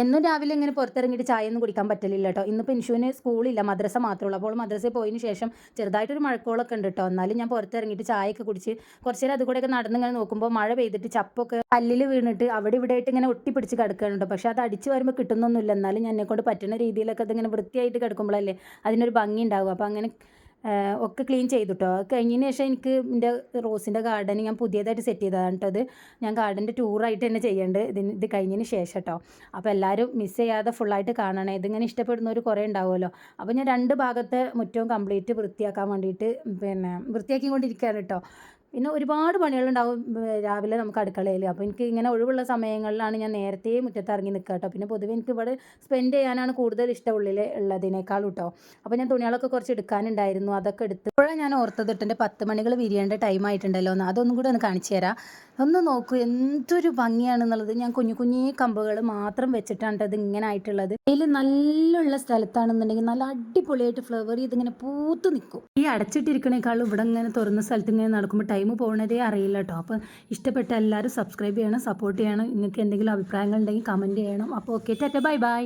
എന്നും രാവിലെ ഇങ്ങനെ പുറത്തിറങ്ങിയിട്ട് ചായയൊന്നും കുടിക്കാൻ പറ്റലില്ല കേട്ടോ. ഇന്നിപ്പോൾ ഇൻഷുവിന് സ്കൂളില്ല, മദ്രസ മാത്രമേ ഉള്ളൂ. അപ്പോൾ മദ്രസയിൽ പോയതിന് ശേഷം ചെറുതായിട്ടൊരു മഴക്കോളൊക്കെ ഉണ്ട് കേട്ടോ. എന്നാലും ഞാൻ പുറത്തിറങ്ങിയിട്ട് ചായയൊക്കെ കുടിച്ച് കുറച്ച് നേരം അതുകൂടെയൊക്കെ നടന്നിങ്ങനെ നോക്കുമ്പോൾ മഴ പെയ്തിട്ട് ചപ്പൊക്കെ കല്ലിൽ വീണിട്ട് അവിടെ ഇവിടെ ആയിട്ട് ഇങ്ങനെ ഒട്ടിപ്പിടിച്ച് കിടക്കുന്നുണ്ട്. പക്ഷേ അത് അടിച്ച് വരുമ്പോൾ കിട്ടുന്നൊന്നുമില്ല. എന്നാലും എന്നെക്കൊണ്ട് പറ്റുന്ന രീതിയിലൊക്കെ അതിങ്ങനെ വൃത്തിയായിട്ട് കിടക്കുമ്പോഴല്ലേ അതിനൊരു ഭംഗി ഉണ്ടാവും. അപ്പോൾ അങ്ങനെ ഒക്കെ ക്ലീൻ ചെയ്തുട്ടോ. അത് കഴിഞ്ഞതിന് ശേഷം എനിക്ക് എൻ്റെ റോസിൻ്റെ ഗാർഡൻ ഞാൻ പുതിയതായിട്ട് സെറ്റ് ചെയ്തതാണ് കേട്ടോ. അത് ഞാൻ ഗാർഡൻ്റെ ടൂറായിട്ട് തന്നെ ചെയ്യേണ്ടത് ഇത് കഴിഞ്ഞതിന് ശേഷം കേട്ടോ. അപ്പോൾ എല്ലാവരും മിസ് ചെയ്യാതെ ഫുള്ളായിട്ട് കാണണേ. ഇതിങ്ങനെ ഇഷ്ടപ്പെടുന്നവർ കുറേ ഉണ്ടാവുമല്ലോ. അപ്പോൾ ഞാൻ 2 ഭാഗത്തെ മുറ്റവും കംപ്ലീറ്റ് വൃത്തിയാക്കാൻ വേണ്ടിയിട്ട് വൃത്തിയാക്കിക്കൊണ്ടിരിക്കുകയാണ് കേട്ടോ. പിന്നെ ഒരുപാട് പണികളുണ്ടാവും രാവിലെ നമുക്ക് അടുക്കളയിൽ. അപ്പോൾ എനിക്ക് ഇങ്ങനെ ഒഴിവുള്ള സമയങ്ങളിലാണ് ഞാൻ നേരത്തെ മുറ്റത്ത് ഇറങ്ങി നിൽക്കുക കേട്ടോ. പിന്നെ പൊതുവെ എനിക്ക് ഇവിടെ സ്പെൻഡ് ചെയ്യാനാണ് കൂടുതൽ ഇഷ്ടം ഉള്ളതിനേക്കാളും കേട്ടോ. അപ്പോൾ ഞാൻ തുണികളൊക്കെ കുറച്ച് എടുക്കാനുണ്ടായിരുന്നു, അതൊക്കെ എടുത്ത് ഇപ്പോഴാണ് ഞാൻ ഓർത്തത് എൻ്റെ 10 മണികൾ വിരിയേണ്ട ടൈം ആയിട്ടുണ്ടല്ലോ എന്ന്. അതൊന്നും കൂടെ ഒന്ന് കാണിച്ചു തരാം. ഒന്ന് നോക്കൂ എന്തൊരു ഭംഗിയാണെന്നുള്ളത്. ഞാൻ കുഞ്ഞു കുഞ്ഞു കമ്പുകൾ മാത്രം വെച്ചിട്ടാണ് ഇത് ഇങ്ങനെ ആയിട്ടുള്ളത്. ഇതിൽ നല്ലുള്ള സ്ഥലത്താണെന്നുണ്ടെങ്കിൽ നല്ല അടിപൊളിയായിട്ട് ഫ്ലവർ ഇതിങ്ങനെ പൂത്ത് നിൽക്കും. ഈ അടച്ചിട്ടിരിക്കണേക്കാളും ഇവിടെ ഇങ്ങനെ തുറന്ന സ്ഥലത്ത് ഇങ്ങനെ നടക്കുമ്പോൾ ടൈം പോകുന്നതേ അറിയില്ല കേട്ടോ. അപ്പോൾ ഇഷ്ടപ്പെട്ട എല്ലാവരും സബ്സ്ക്രൈബ് ചെയ്യണം, സപ്പോർട്ട് ചെയ്യണം. നിങ്ങൾക്ക് എന്തെങ്കിലും അഭിപ്രായങ്ങൾ ഉണ്ടെങ്കിൽ കമൻറ്റ് ചെയ്യണം. അപ്പോൾ ഓക്കെ, ടാറ്റ, ബൈ ബൈ.